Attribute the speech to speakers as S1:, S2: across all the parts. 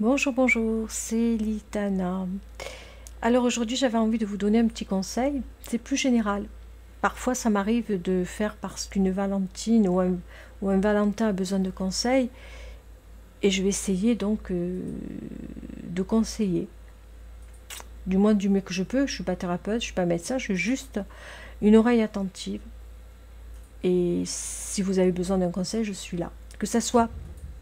S1: Bonjour, bonjour, c'est Litana. Alors aujourd'hui, j'avais envie de vous donner un petit conseil. C'est plus général. Parfois, ça m'arrive de faire parce qu'une Valentine ou un Valentin a besoin de conseils. Et je vais essayer donc de conseiller. Du moins du mieux que je peux. Je ne suis pas thérapeute, je ne suis pas médecin, je suis juste une oreille attentive. Et si vous avez besoin d'un conseil, je suis là. Que ça soit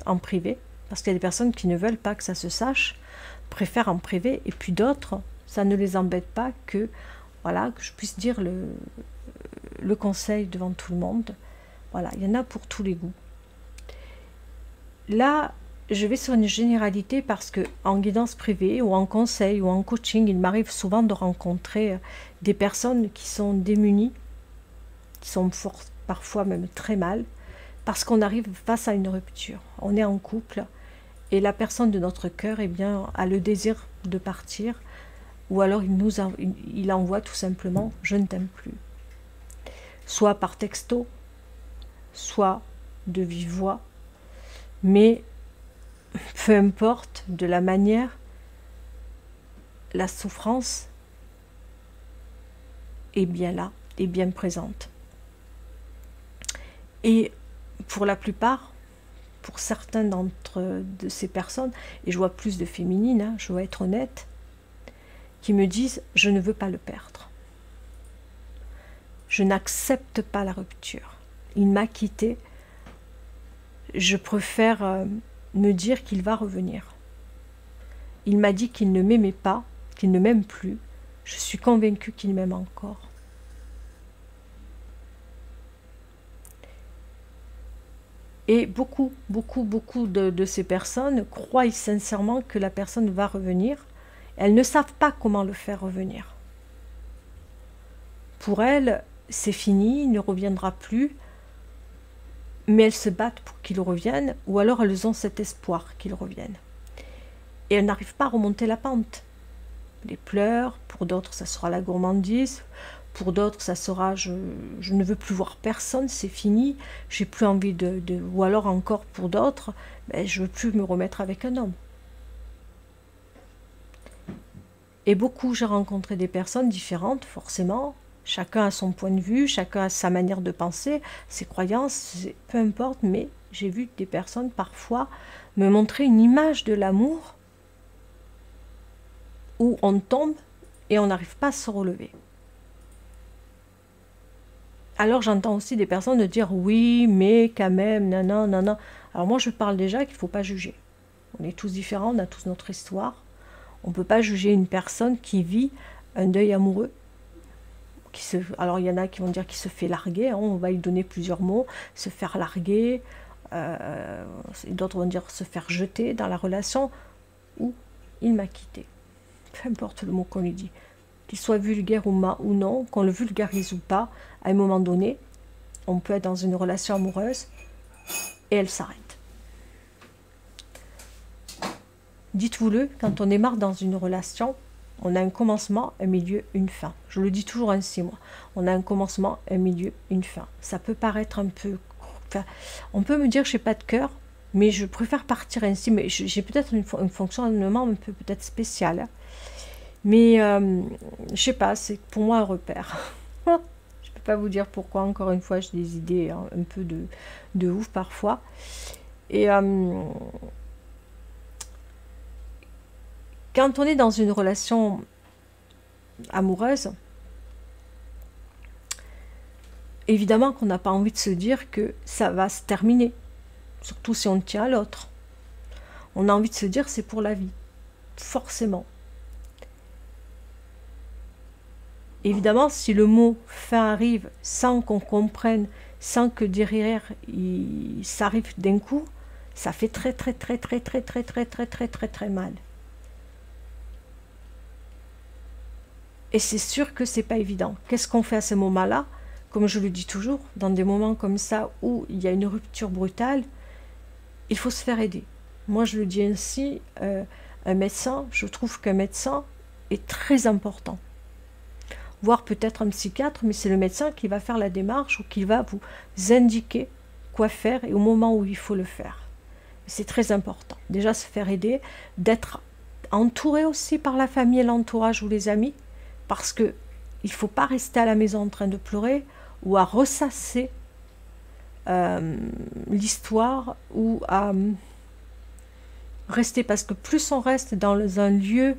S1: en privé, parce qu'il y a des personnes qui ne veulent pas que ça se sache, préfèrent en privé, et puis d'autres, ça ne les embête pas que, voilà, que je puisse dire le conseil devant tout le monde. Voilà, il y en a pour tous les goûts. Là, je vais sur une généralité parce que en guidance privée ou en conseil ou en coaching, il m'arrive souvent de rencontrer des personnes qui sont démunies, qui sont parfois même très mal, parce qu'on arrive face à une rupture. On est en couple et la personne de notre cœur a le désir de partir, ou alors il envoie tout simplement « je ne t'aime plus », soit par texto, soit de vive voix, mais peu importe de la manière, la souffrance est bien là, est bien présente. Et pour la plupart, pour certains de ces personnes, et je vois plus de féminines, hein, je dois être honnête, qui me disent « je ne veux pas le perdre. Je n'accepte pas la rupture. Il m'a quitté. Je préfère me dire qu'il va revenir. Il m'a dit qu'il ne m'aimait pas, qu'il ne m'aime plus. Je suis convaincue qu'il m'aime encore. » Et beaucoup de ces personnes croient sincèrement que la personne va revenir. Elles ne savent pas comment le faire revenir. Pour elles, c'est fini, il ne reviendra plus, mais elles se battent pour qu'il revienne, ou alors elles ont cet espoir qu'il revienne. Et elles n'arrivent pas à remonter la pente. Les pleurs, pour d'autres ça sera la gourmandise, pour d'autres ça sera je ne veux plus voir personne, c'est fini, j'ai plus envie ou alors encore pour d'autres, ben, je veux plus me remettre avec un homme. Et j'ai rencontré des personnes différentes, forcément, chacun a son point de vue, chacun a sa manière de penser, ses croyances, peu importe, mais j'ai vu des personnes parfois me montrer une image de l'amour où on tombe et on n'arrive pas à se relever. Alors j'entends aussi des personnes dire oui, mais quand même, nanana. Alors moi je parle déjà qu'il ne faut pas juger. On est tous différents, on a tous notre histoire. On ne peut pas juger une personne qui vit un deuil amoureux. Alors il y en a qui vont dire qu'il se fait larguer, hein, on va lui donner plusieurs mots, se faire larguer, d'autres vont dire se faire jeter dans la relation, ou il m'a quitté. Peu importe le mot qu'on lui dit. Qu'il soit vulgaire ou non, qu'on le vulgarise ou pas, à un moment donné, on peut être dans une relation amoureuse et elle s'arrête. Dites-vous-le, quand on est marre dans une relation, on a un commencement, un milieu, une fin. Je le dis toujours ainsi, moi. On a un commencement, un milieu, une fin. Ça peut paraître un peu... Enfin, on peut me dire que je n'ai pas de cœur, mais je préfère partir ainsi. Mais j'ai peut-être un fonctionnement un peu peut-être spécial. Hein. Mais je sais pas, c'est pour moi un repère. Je peux pas vous dire pourquoi, encore une fois, j'ai des idées hein, un peu de ouf parfois. Et quand on est dans une relation amoureuse, évidemment qu'on n'a pas envie de se dire que ça va se terminer, surtout si on tient à l'autre. On a envie de se dire c'est pour la vie, forcément. Évidemment, si le mot « fin » arrive sans qu'on comprenne, sans que derrière ça arrive d'un coup, ça fait très mal. Et c'est sûr que c'est pas évident. Qu'est-ce qu'on fait à ce moment-là? Comme je le dis toujours, dans des moments comme ça où il y a une rupture brutale, il faut se faire aider. Moi, je le dis ainsi, un médecin, je trouve qu'un médecin est très important. Voire peut-être un psychiatre, mais c'est le médecin qui va faire la démarche ou qui va vous indiquer quoi faire et au moment où il faut le faire. C'est très important. Déjà se faire aider, d'être entouré aussi par la famille et l'entourage ou les amis, parce que il ne faut pas rester à la maison en train de pleurer ou à ressasser l'histoire ou à rester, parce que plus on reste dans un lieu,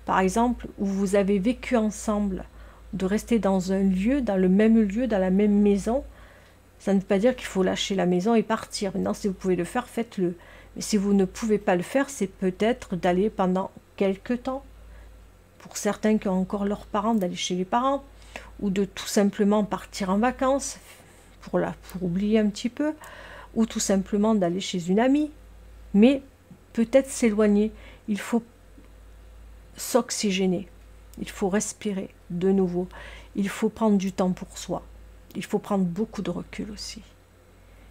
S1: par exemple, où vous avez vécu ensemble, de rester dans un lieu, dans le même lieu, dans la même maison, ça ne veut pas dire qu'il faut lâcher la maison et partir. Maintenant, si vous pouvez le faire, faites-le. Mais si vous ne pouvez pas le faire, c'est peut-être d'aller pendant quelques temps, pour certains qui ont encore leurs parents, d'aller chez les parents, ou de tout simplement partir en vacances, pour oublier un petit peu, ou tout simplement d'aller chez une amie. Mais peut-être s'éloigner. Il faut s'oxygéner. Il faut respirer de nouveau. Il faut prendre du temps pour soi. Il faut prendre beaucoup de recul aussi.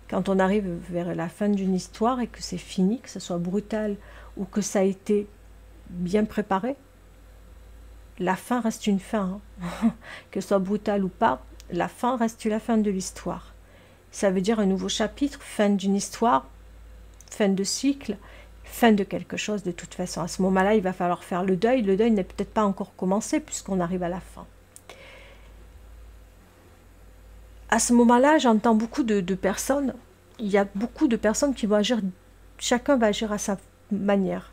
S1: Quand on arrive vers la fin d'une histoire et que c'est fini, que ce soit brutal ou que ça a été bien préparé, la fin reste une fin. Hein. Que ce soit brutal ou pas, la fin reste la fin de l'histoire. Ça veut dire un nouveau chapitre, fin d'une histoire, fin de cycle, fin de quelque chose de toute façon. À ce moment-là, il va falloir faire le deuil. Le deuil n'est peut-être pas encore commencé puisqu'on arrive à la fin. À ce moment-là, j'entends beaucoup de personnes. Il y a beaucoup de personnes qui vont agir, chacun va agir à sa manière.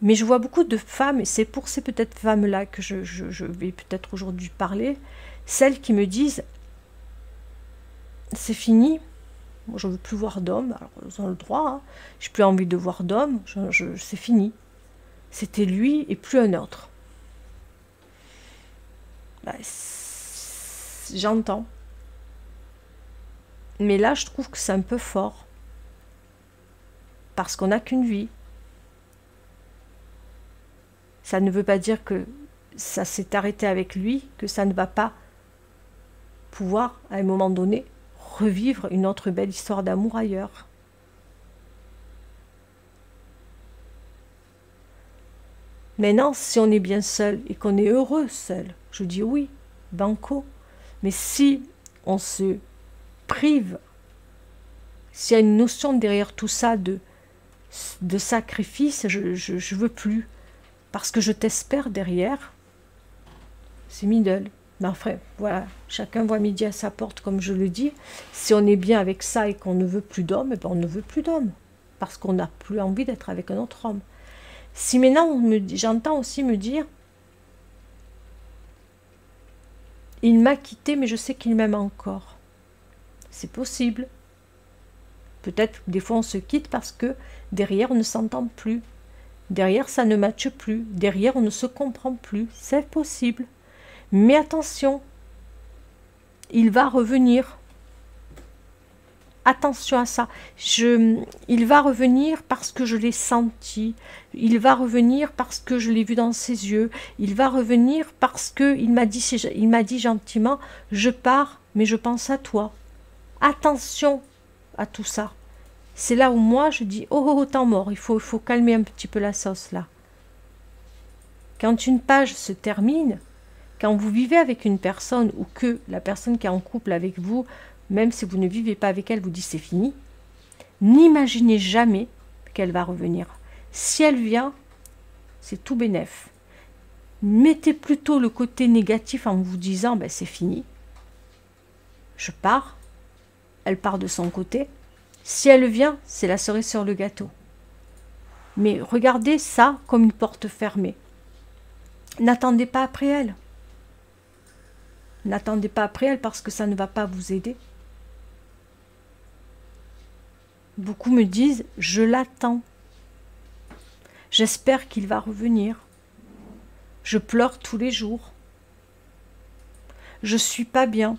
S1: Mais je vois beaucoup de femmes, et c'est pour ces peut-être femmes-là que je vais peut-être aujourd'hui parler, celles qui me disent « c'est fini, moi, je ne veux plus voir d'hommes, alors ils ont le droit, hein. Je n'ai plus envie de voir d'hommes, c'est fini. C'était lui et plus un autre. » Ben, j'entends. Mais là, je trouve que c'est un peu fort. Parce qu'on n'a qu'une vie. Ça ne veut pas dire que ça s'est arrêté avec lui, que ça ne va pas pouvoir, à un moment donné, revivre une autre belle histoire d'amour ailleurs. Maintenant, si on est bien seul et qu'on est heureux seul, je dis oui, banco. Mais si on se prive, s'il y a une notion derrière tout ça de sacrifice, je veux plus. Parce que je t'espère derrière, c'est middle. Mais enfin, voilà, chacun voit midi à sa porte, comme je le dis. Si on est bien avec ça et qu'on ne veut plus d'homme, eh ben on ne veut plus d'homme. Parce qu'on n'a plus envie d'être avec un autre homme. Si maintenant, j'entends aussi me dire, il m'a quitté, mais je sais qu'il m'aime encore. C'est possible. Peut-être que des fois on se quitte parce que derrière on ne s'entend plus. Derrière ça ne matche plus. Derrière on ne se comprend plus. C'est possible. Mais attention, il va revenir. Attention à ça. Il va revenir parce que je l'ai senti. Il va revenir parce que je l'ai vu dans ses yeux. Il va revenir parce qu'il m'a dit gentiment, je pars, mais je pense à toi. Attention à tout ça. C'est là où moi je dis, oh, temps mort, il faut calmer un petit peu la sauce là. Quand une page se termine, quand vous vivez avec une personne ou que la personne qui est en couple avec vous, même si vous ne vivez pas avec elle, vous dit c'est fini, n'imaginez jamais qu'elle va revenir. Si elle vient, c'est tout bénef. Mettez plutôt le côté négatif en vous disant ben, c'est fini, je pars, elle part de son côté. Si elle vient, c'est la cerise sur le gâteau. Mais regardez ça comme une porte fermée. N'attendez pas après elle. N'attendez pas après elle parce que ça ne va pas vous aider. Beaucoup me disent, je l'attends. J'espère qu'il va revenir. Je pleure tous les jours. Je suis pas bien.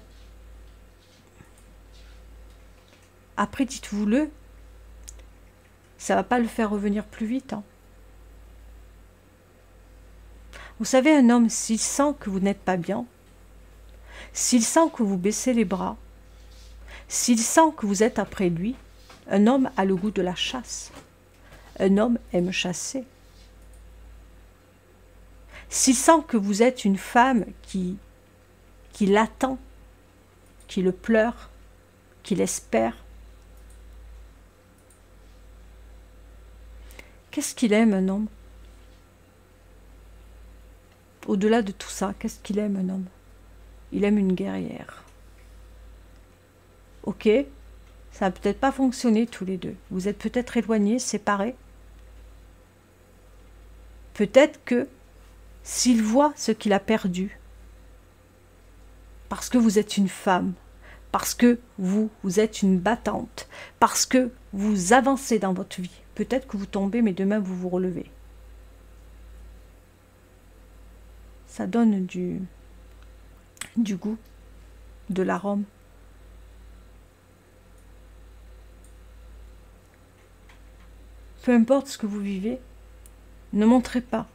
S1: Après, dites-vous-le, ça ne va pas le faire revenir plus vite. Hein. Vous savez, un homme, s'il sent que vous n'êtes pas bien, s'il sent que vous baissez les bras, s'il sent que vous êtes après lui, un homme a le goût de la chasse. Un homme aime chasser. S'il sent que vous êtes une femme qui l'attend, qui le pleure, qui l'espère, Qu'est-ce qu'il aime, un homme? Au-delà de tout ça, qu'est-ce qu'il aime, un homme? Il aime une guerrière. Ok, ça n'a peut-être pas fonctionné tous les deux. Vous êtes peut-être éloignés, séparés. Peut-être que s'il voit ce qu'il a perdu, parce que vous êtes une femme, parce que vous êtes une battante, parce que vous avancez dans votre vie, peut-être que vous tombez, mais demain vous vous relevez. Ça donne du goût, de l'arôme. Peu importe ce que vous vivez, ne montrez pas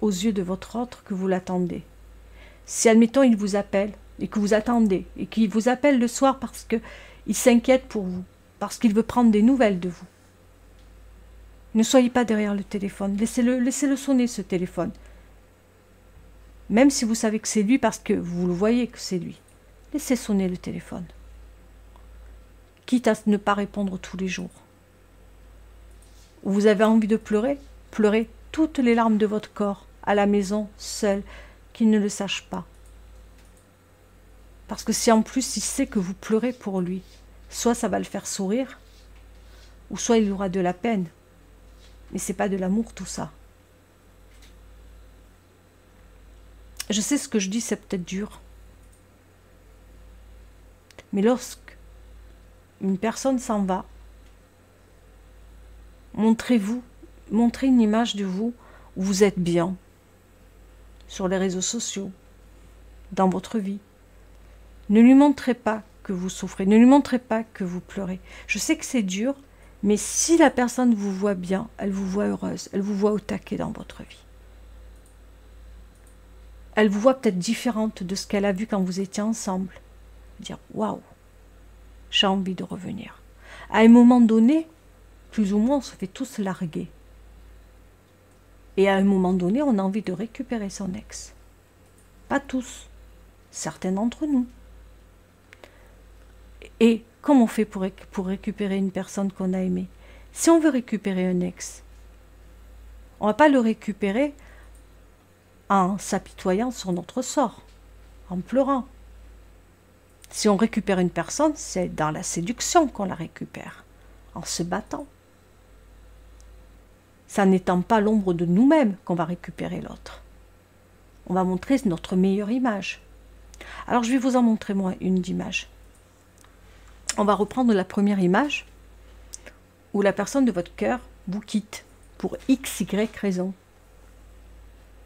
S1: aux yeux de votre autre que vous l'attendez. Si, admettons, il vous appelle et que vous attendez, et qu'il vous appelle le soir parce qu'il s'inquiète pour vous, parce qu'il veut prendre des nouvelles de vous, ne soyez pas derrière le téléphone. Laissez-le sonner, ce téléphone. Même si vous savez que c'est lui parce que vous le voyez que c'est lui. Laissez sonner le téléphone. Quitte à ne pas répondre tous les jours. Vous avez envie de pleurer? Pleurez toutes les larmes de votre corps, à la maison, seul, qu'il ne le sache pas. Parce que si en plus il sait que vous pleurez pour lui, soit ça va le faire sourire, ou soit il aura de la peine. Mais c'est pas de l'amour tout ça. Je sais ce que je dis, c'est peut-être dur. Mais lorsque une personne s'en va, montrez une image de vous où vous êtes bien, sur les réseaux sociaux, dans votre vie. Ne lui montrez pas que vous souffrez, ne lui montrez pas que vous pleurez. Je sais que c'est dur, mais si la personne vous voit bien, elle vous voit heureuse, elle vous voit au taquet dans votre vie. Elle vous voit peut-être différente de ce qu'elle a vu quand vous étiez ensemble. Dire « Waouh, j'ai envie de revenir ». À un moment donné, plus ou moins, on se fait tous larguer. Et à un moment donné, on a envie de récupérer son ex. Pas tous, certains d'entre nous. Et comment on fait pour récupérer une personne qu'on a aimée? Si on veut récupérer un ex, on ne va pas le récupérer en s'apitoyant sur notre sort, en pleurant. Si on récupère une personne, c'est dans la séduction qu'on la récupère, en se battant. Ça n'étant pas l'ombre de nous-mêmes qu'on va récupérer l'autre. On va montrer notre meilleure image. Alors je vais vous en montrer moi une d'image. On va reprendre la première image où la personne de votre cœur vous quitte pour x, y raison.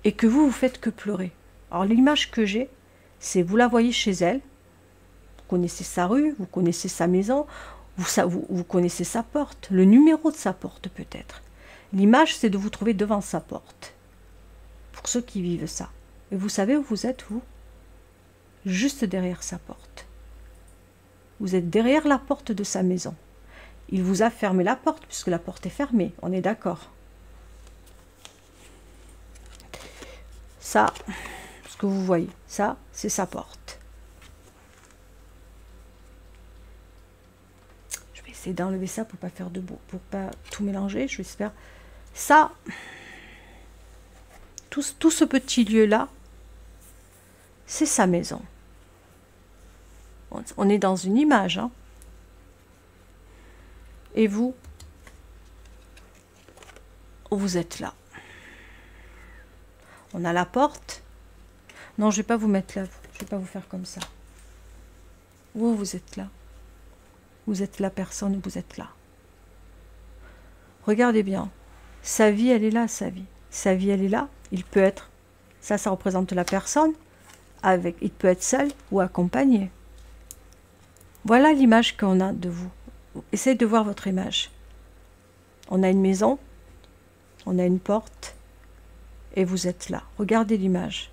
S1: Et que vous faites que pleurer. Alors l'image que j'ai, c'est vous la voyez chez elle, vous connaissez sa rue, vous connaissez sa maison, vous connaissez sa porte, le numéro de sa porte peut-être. L'image, c'est de vous trouver devant sa porte, pour ceux qui vivent ça. Et vous savez où vous êtes, vous? Juste derrière sa porte. Vous êtes derrière la porte de sa maison. Il vous a fermé la porte, puisque la porte est fermée, on est d'accord. Ça, ce que vous voyez, ça, c'est sa porte. Je vais essayer d'enlever ça pour pas faire de bruit, pour pas tout mélanger. Je vais faire ça. Tout ce petit lieu-là, c'est sa maison. On est dans une image. Hein. Et vous êtes là. On a la porte. Non, je ne vais pas vous mettre là. Je ne vais pas vous faire comme ça. Vous êtes là. Vous êtes la personne, vous êtes là. Regardez bien. Sa vie, elle est là, sa vie. Sa vie, elle est là. Il peut être... Ça représente la personne. Il peut être seul ou accompagné. Voilà l'image qu'on a de vous. Essayez de voir votre image. On a une maison. On a une porte. Et vous êtes là. Regardez l'image.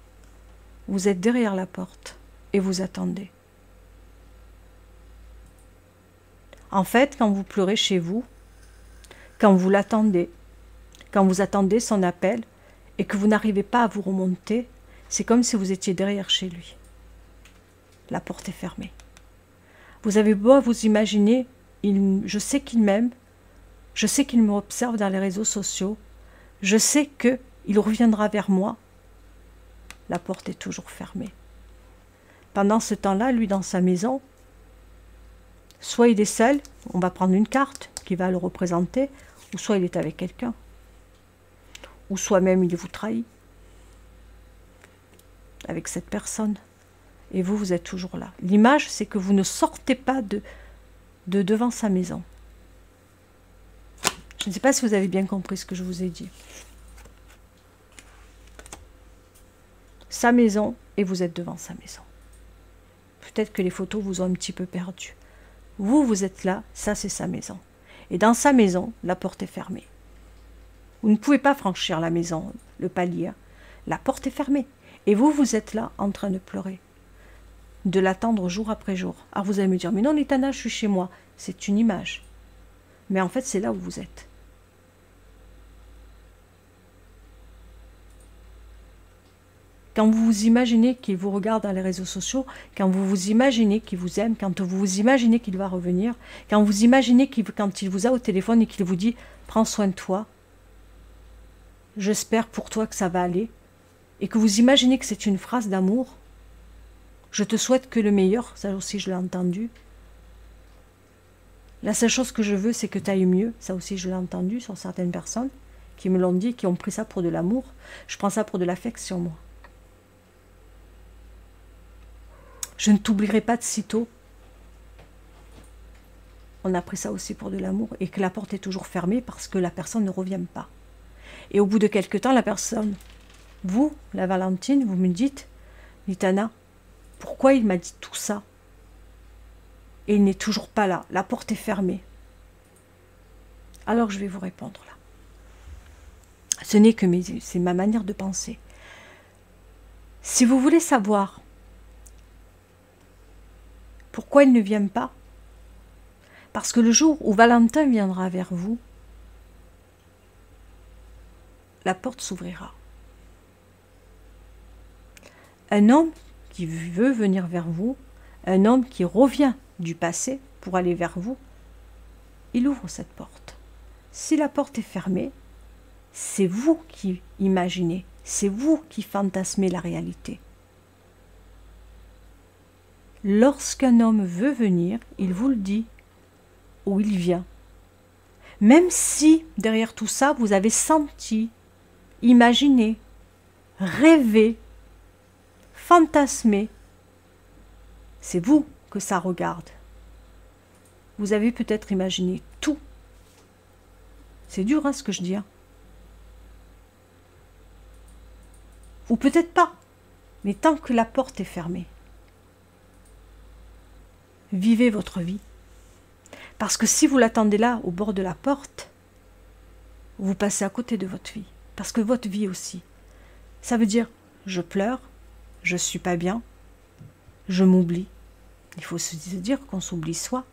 S1: Vous êtes derrière la porte et vous attendez. En fait, quand vous pleurez chez vous, quand vous l'attendez, quand vous attendez son appel et que vous n'arrivez pas à vous remonter, c'est comme si vous étiez derrière chez lui. La porte est fermée. Vous avez beau vous imaginer, je sais qu'il m'aime, Je sais qu'il m'observe dans les réseaux sociaux. Je sais qu'il reviendra vers moi. La porte est toujours fermée. Pendant ce temps-là, lui, dans sa maison, soit il est seul, on va prendre une carte qui va le représenter, ou soit il est avec quelqu'un. Ou soit même il vous trahit avec cette personne. Et vous, vous êtes toujours là. L'image, c'est que vous ne sortez pas de devant sa maison. Je ne sais pas si vous avez bien compris ce que je vous ai dit. Sa maison, et vous êtes devant sa maison. Peut-être que les photos vous ont un petit peu perdu. Vous, vous êtes là, ça c'est sa maison. Et dans sa maison, la porte est fermée. Vous ne pouvez pas franchir la maison, le palier. La porte est fermée. Et vous, vous êtes là en train de pleurer. De l'attendre jour après jour. Alors vous allez me dire, mais non Nitana, je suis chez moi. C'est une image. Mais en fait, c'est là où vous êtes. Quand vous vous imaginez qu'il vous regarde dans les réseaux sociaux, quand vous vous imaginez qu'il vous aime, quand vous vous imaginez qu'il va revenir, quand vous imaginez quand il vous a au téléphone et qu'il vous dit « Prends soin de toi, j'espère pour toi que ça va aller », et que vous imaginez que c'est une phrase d'amour, « Je te souhaite que le meilleur », ça aussi je l'ai entendu. La seule chose que je veux, c'est que tu ailles mieux, ça aussi je l'ai entendu sur certaines personnes qui me l'ont dit, qui ont pris ça pour de l'amour. Je prends ça pour de l'affection, moi. Je ne t'oublierai pas de sitôt. On a pris ça aussi pour de l'amour et que la porte est toujours fermée parce que la personne ne revient pas. Et au bout de quelque temps, la personne, vous, la Valentine, vous me dites, Nitana, pourquoi il m'a dit tout ça? Et il n'est toujours pas là, la porte est fermée. Alors je vais vous répondre là. Ce n'est que c'est ma manière de penser. Si vous voulez savoir pourquoi il ne vient pas? Parce que le jour où Valentin viendra vers vous, la porte s'ouvrira. Un homme qui veut venir vers vous, un homme qui revient du passé pour aller vers vous, il ouvre cette porte. Si la porte est fermée, c'est vous qui imaginez, c'est vous qui fantasmez la réalité. Lorsqu'un homme veut venir, il vous le dit, ou il vient. Même si, derrière tout ça, vous avez senti, imaginé, rêvé, fantasmé, c'est vous que ça regarde. Vous avez peut-être imaginé tout. C'est dur, hein, ce que je dis. Hein. Ou peut-être pas, mais tant que la porte est fermée, vivez votre vie. Parce que si vous l'attendez là, au bord de la porte, vous passez à côté de votre vie. Parce que votre vie aussi, ça veut dire, je pleure, je ne suis pas bien, je m'oublie. Il faut se dire qu'on s'oublie soi.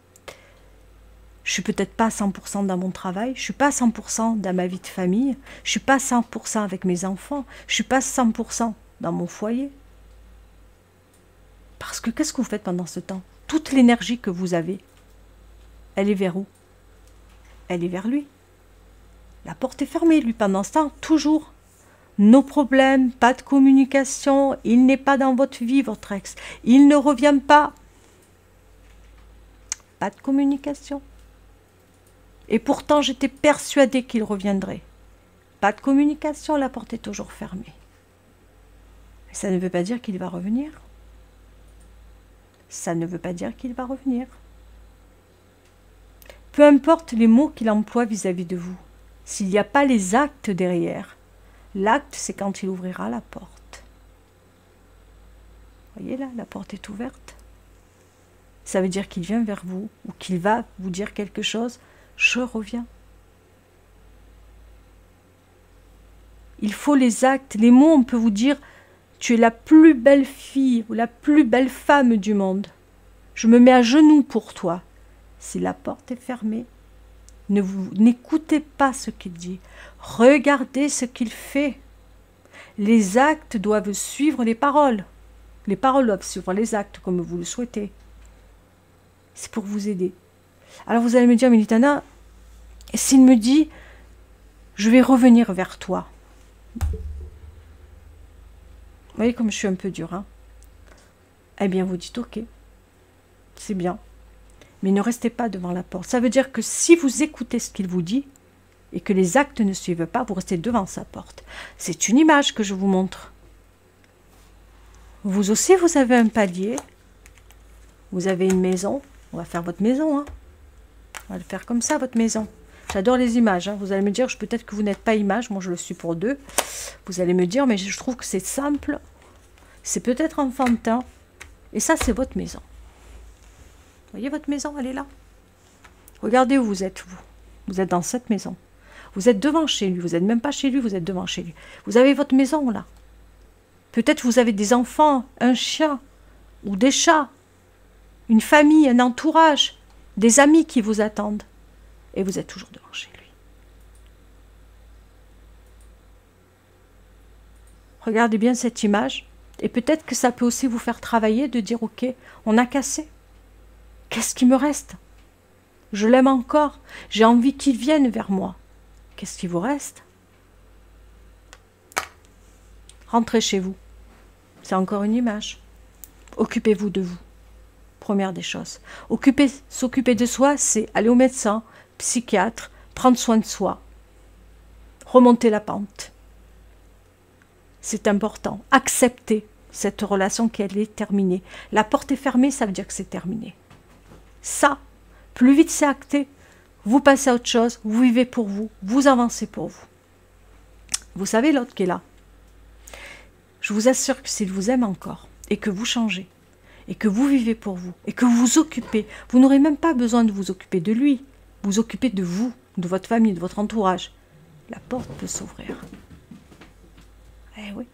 S1: Je ne suis peut-être pas à 100% dans mon travail, je ne suis pas à 100% dans ma vie de famille, je ne suis pas à 100% avec mes enfants, je ne suis pas à 100% dans mon foyer. Parce que qu'est-ce que vous faites pendant ce temps? Toute l'énergie que vous avez, elle est vers où? Elle est vers lui. La porte est fermée, lui, pendant ce temps, toujours. Nos problèmes, pas de communication, il n'est pas dans votre vie, votre ex. Il ne revient pas. Pas de communication. Et pourtant, j'étais persuadée qu'il reviendrait. Pas de communication, la porte est toujours fermée. Mais ça ne veut pas dire qu'il va revenir. Ça ne veut pas dire qu'il va revenir. Peu importe les mots qu'il emploie vis-à-vis de vous, s'il n'y a pas les actes derrière, l'acte, c'est quand il ouvrira la porte. Voyez là, la porte est ouverte. Ça veut dire qu'il vient vers vous ou qu'il va vous dire quelque chose. Je reviens. Il faut les actes, les mots, on peut vous dire tu es la plus belle fille ou la plus belle femme du monde. Je me mets à genoux pour toi. Si la porte est fermée, n'écoutez pas ce qu'il dit. Regardez ce qu'il fait. Les actes doivent suivre les paroles. Les paroles doivent suivre les actes comme vous le souhaitez. C'est pour vous aider. Alors vous allez me dire, mais Nitana, Et s'il me dit, je vais revenir vers toi. Vous voyez comme je suis un peu dure, hein? Eh bien, vous dites, ok, c'est bien. Mais ne restez pas devant la porte. Ça veut dire que si vous écoutez ce qu'il vous dit, et que les actes ne suivent pas, vous restez devant sa porte. C'est une image que je vous montre. Vous aussi, vous avez un palier. Vous avez une maison. On va faire votre maison, hein. On va le faire comme ça, votre maison. J'adore les images, hein. Vous allez me dire, peut-être que vous n'êtes pas image, moi je le suis pour deux. Vous allez me dire, mais je trouve que c'est simple. C'est peut-être enfantin. Et ça, c'est votre maison. Vous voyez votre maison, elle est là. Regardez où vous êtes, vous. Vous êtes dans cette maison. Vous êtes devant chez lui. Vous n'êtes même pas chez lui, vous êtes devant chez lui. Vous avez votre maison, là. Peut-être vous avez des enfants, un chien, ou des chats, une famille, un entourage, des amis qui vous attendent. Et vous êtes toujours devant chez lui. Regardez bien cette image. Et peut-être que ça peut aussi vous faire travailler de dire, ok, on a cassé. Qu'est-ce qui me reste? Je l'aime encore. J'ai envie qu'il vienne vers moi. Qu'est-ce qui vous reste? Rentrez chez vous. C'est encore une image. Occupez-vous de vous. Première des choses. S'occuper de soi, c'est aller au médecin, psychiatre, prendre soin de soi. Remonter la pente. C'est important. Accepter cette relation qu'elle est terminée. La porte est fermée, ça veut dire que c'est terminé. Ça, plus vite c'est acté, vous passez à autre chose, vous vivez pour vous, vous avancez pour vous. Vous savez l'autre qui est là. Je vous assure que s'il vous aime encore, et que vous changez, et que vous vivez pour vous, et que vous vous occupez, vous n'aurez même pas besoin de vous occuper de lui, vous occupez de vous, de votre famille, de votre entourage. La porte peut s'ouvrir. Eh oui,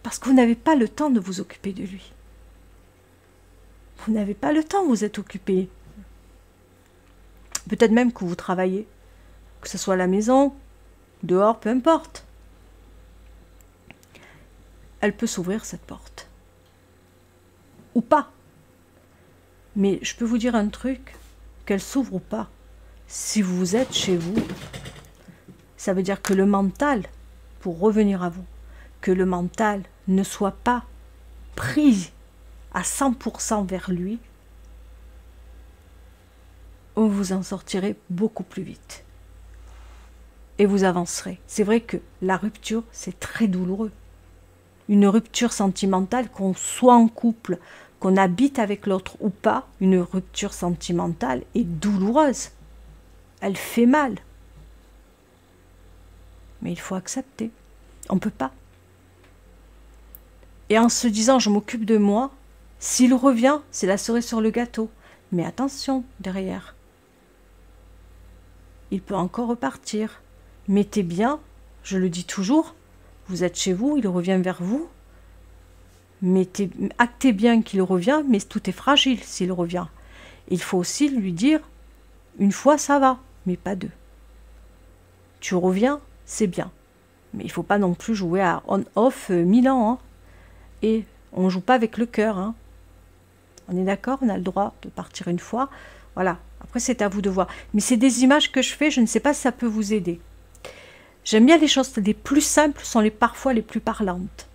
S1: parce que vous n'avez pas le temps de vous occuper de lui. Vous n'avez pas le temps, vous êtes occupé. Peut-être même que vous travaillez, que ce soit à la maison, dehors, peu importe. Elle peut s'ouvrir cette porte. Ou pas. Mais je peux vous dire un truc, qu'elle s'ouvre ou pas. Si vous êtes chez vous, ça veut dire que le mental, pour revenir à vous, que le mental ne soit pas pris à 100% vers lui, vous en sortirez beaucoup plus vite. Et vous avancerez. C'est vrai que la rupture, c'est très douloureux. Une rupture sentimentale, qu'on soit en couple, qu'on habite avec l'autre ou pas, une rupture sentimentale est douloureuse. Elle fait mal. Mais il faut accepter. On ne peut pas. Et en se disant, je m'occupe de moi, s'il revient, c'est la cerise sur le gâteau. Mais attention, derrière. Il peut encore repartir. Mettez bien, je le dis toujours, vous êtes chez vous, il revient vers vous. Actez bien qu'il revient, mais tout est fragile s'il revient. Il faut aussi lui dire, une fois ça va, mais pas deux. Tu reviens, c'est bien. Mais il ne faut pas non plus jouer à on-off 1000 ans. Hein. Et on ne joue pas avec le cœur. Hein. On est d'accord, on a le droit de partir une fois. Voilà, après c'est à vous de voir. Mais c'est des images que je fais, je ne sais pas si ça peut vous aider. J'aime bien les choses les plus simples, sont parfois les plus parlantes.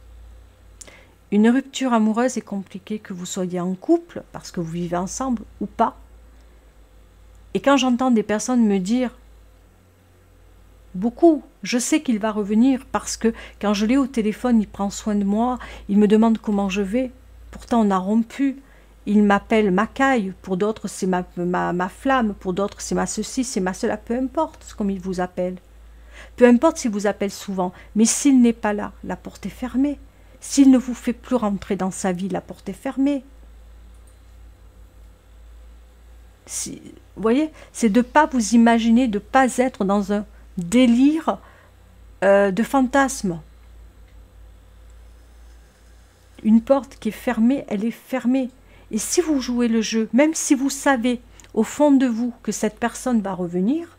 S1: Une rupture amoureuse est compliquée, que vous soyez en couple, parce que vous vivez ensemble, ou pas. Et quand j'entends des personnes me dire, beaucoup, je sais qu'il va revenir, parce que quand je l'ai au téléphone, il prend soin de moi, il me demande comment je vais, pourtant on a rompu, il m'appelle ma caille, pour d'autres c'est ma flamme, pour d'autres c'est ma ceci, c'est ma cela, peu importe comme il vous appelle. Peu importe s'il vous appelle souvent, mais s'il n'est pas là, la porte est fermée. S'il ne vous fait plus rentrer dans sa vie, la porte est fermée. Vous voyez, c'est de ne pas vous imaginer, de ne pas être dans un délire de fantasme. Une porte qui est fermée, elle est fermée. Et si vous jouez le jeu, même si vous savez au fond de vous que cette personne va revenir,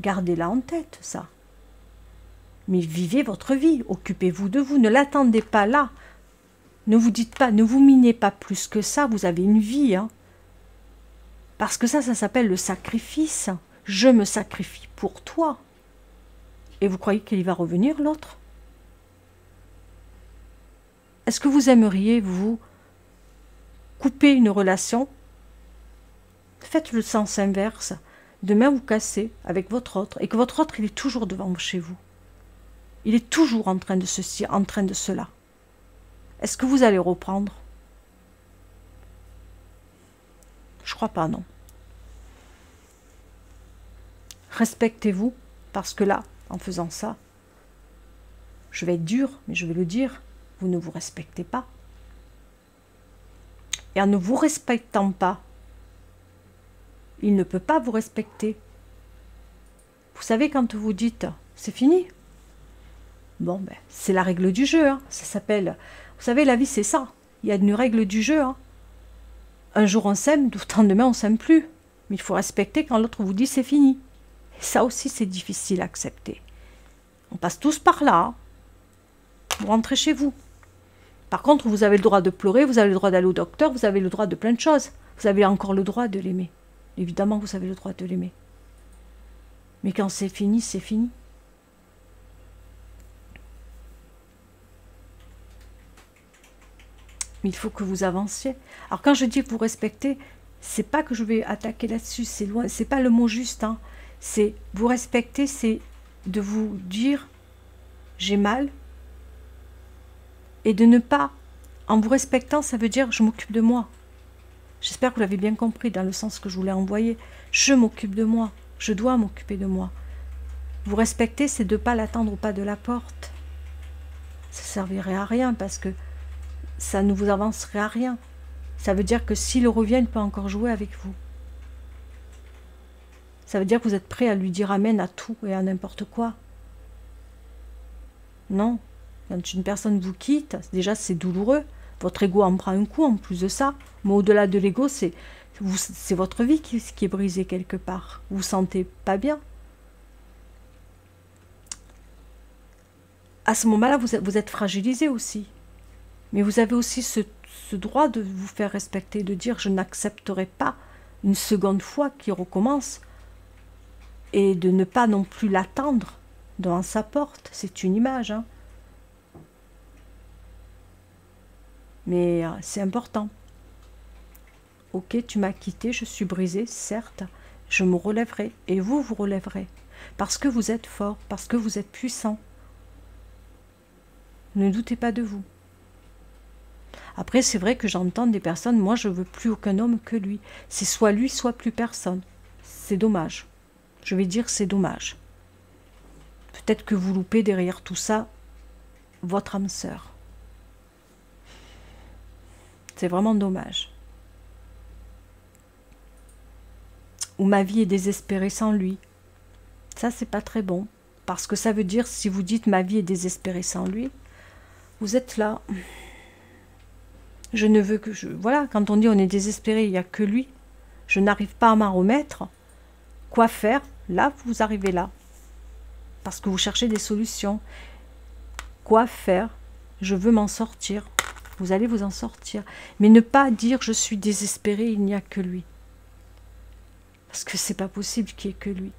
S1: gardez-la en tête, ça. Mais vivez votre vie, occupez-vous de vous, ne l'attendez pas là. Ne vous dites pas, ne vous minez pas plus que ça, vous avez une vie. Hein. Parce que ça s'appelle le sacrifice. Je me sacrifie pour toi. Et vous croyez qu'il va revenir, l'autre? Est-ce que vous aimeriez, vous, couper une relation? Faites le sens inverse. Demain, vous cassez avec votre autre, et que votre autre, il est toujours devant chez vous. Il est toujours en train de ceci, en train de cela. Est-ce que vous allez reprendre? Je crois pas, non. Respectez-vous, parce que là, en faisant ça, je vais être dur, mais je vais le dire, vous ne vous respectez pas. Et en ne vous respectant pas, il ne peut pas vous respecter. Vous savez, quand vous dites « c'est fini », bon, ben, c'est la règle du jeu. Hein. Ça s'appelle... Vous savez, la vie, c'est ça. Il y a une règle du jeu. Hein. Un jour, on s'aime, d'autant demain, on ne s'aime plus. Mais il faut respecter quand l'autre vous dit « c'est fini ». Et ça aussi, c'est difficile à accepter. On passe tous par là. Hein. Vous rentrez chez vous. Par contre, vous avez le droit de pleurer, vous avez le droit d'aller au docteur, vous avez le droit de plein de choses. Vous avez encore le droit de l'aimer. Évidemment, vous avez le droit de l'aimer. Mais quand c'est fini, c'est fini. Mais il faut que vous avanciez. Alors quand je dis que vous respectez, c'est pas que je vais attaquer là-dessus, c'est loin, c'est pas le mot juste. Hein. C'est vous respecter, c'est de vous dire j'ai mal, et de ne pas, en vous respectant, ça veut dire je m'occupe de moi. J'espère que vous l'avez bien compris dans le sens que je voulais envoyer. Je m'occupe de moi, je dois m'occuper de moi. Vous respecter, c'est de ne pas l'attendre au pas de la porte. Ça ne servirait à rien parce que ça ne vous avancerait à rien. Ça veut dire que s'il revient, il peut encore jouer avec vous. Ça veut dire que vous êtes prêt à lui dire amen à tout et à n'importe quoi. Non. Quand une personne vous quitte, déjà c'est douloureux. Votre ego en prend un coup en plus de ça. Mais au-delà de l'ego, c'est votre vie qui est brisée quelque part. Vous vous sentez pas bien. À ce moment-là, vous êtes fragilisé aussi. Mais vous avez aussi ce droit de vous faire respecter, de dire je n'accepterai pas une seconde fois qu'il recommence. Et de ne pas non plus l'attendre devant sa porte. C'est une image, hein. Mais c'est important. Ok, tu m'as quitté, je suis brisée, certes, je me relèverai. Et vous, vous relèverez. Parce que vous êtes fort, parce que vous êtes puissant. Ne doutez pas de vous. Après, c'est vrai que j'entends des personnes, moi je veux plus aucun homme que lui. C'est soit lui, soit plus personne. C'est dommage. Je vais dire c'est dommage. Peut-être que vous loupez derrière tout ça votre âme sœur. C'est vraiment dommage. Ou ma vie est désespérée sans lui. Ça, c'est pas très bon. Parce que ça veut dire, si vous dites ma vie est désespérée sans lui, vous êtes là. Je ne veux que je... Voilà, quand on dit on est désespéré, il n'y a que lui. Je n'arrive pas à m'en remettre. Quoi faire? Là, vous arrivez là. Parce que vous cherchez des solutions. Quoi faire? Je veux m'en sortir. Vous allez vous en sortir. Mais ne pas dire je suis désespéré, il n'y a que lui. Parce que c'est pas possible qu'il n'y ait que lui.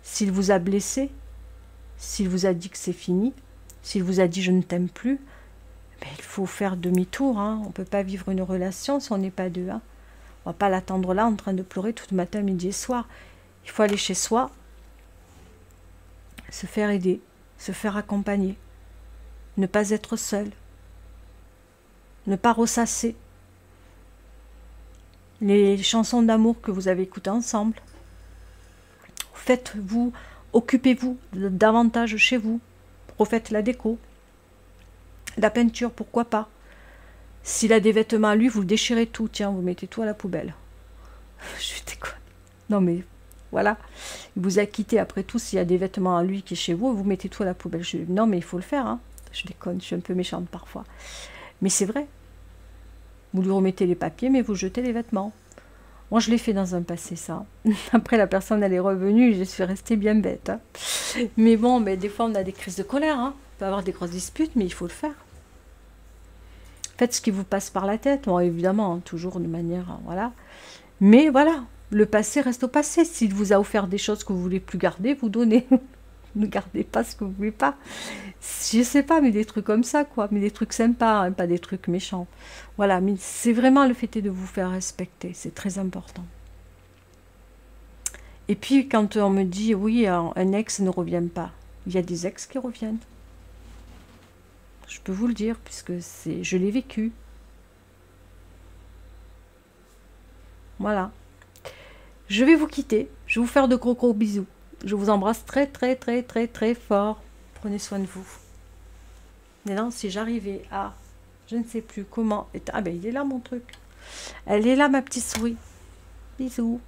S1: S'il vous a blessé, s'il vous a dit que c'est fini, s'il vous a dit je ne t'aime plus, ben, il faut faire demi-tour. Hein. On ne peut pas vivre une relation si on n'est pas deux. Hein. On ne va pas l'attendre là en train de pleurer tout le matin, midi et soir. Il faut aller chez soi, se faire aider, se faire accompagner, ne pas être seul, ne pas ressasser les chansons d'amour que vous avez écoutées ensemble. Faites-vous, occupez-vous davantage chez vous, refaites la déco, la peinture, pourquoi pas. S'il a des vêtements à lui, vous le déchirez tout, tiens, vous mettez tout à la poubelle. Je déconne. Non mais... Voilà, il vous a quitté après tout, s'il y a des vêtements à lui qui est chez vous, vous mettez tout à la poubelle. Non, mais il faut le faire, hein. Je déconne, je suis un peu méchante parfois. Mais c'est vrai. Vous lui remettez les papiers, mais vous jetez les vêtements. Moi, je l'ai fait dans un passé, ça. Après, la personne, elle est revenue, je suis restée bien bête. Hein. Mais bon, mais des fois, on a des crises de colère. Hein. On peut avoir des grosses disputes, mais il faut le faire. Faites ce qui vous passe par la tête. Bon, évidemment, hein, toujours de manière... voilà. Mais voilà, le passé reste au passé. S'il vous a offert des choses que vous voulez plus garder, vous donnez. Ne gardez pas ce que vous voulez pas. Je sais pas, mais des trucs comme ça, quoi. Mais des trucs sympas, hein, pas des trucs méchants. Voilà, mais c'est vraiment le fait de vous faire respecter. C'est très important. Et puis, quand on me dit, oui, un ex ne revient pas, il y a des ex qui reviennent. Je peux vous le dire, puisque je l'ai vécu. Voilà. Je vais vous quitter. Je vais vous faire de gros gros bisous. Je vous embrasse très très très très très fort. Prenez soin de vous. Maintenant, si j'arrivais à... Je ne sais plus comment... Ah ben, il est là mon truc. Elle est là ma petite souris. Bisous.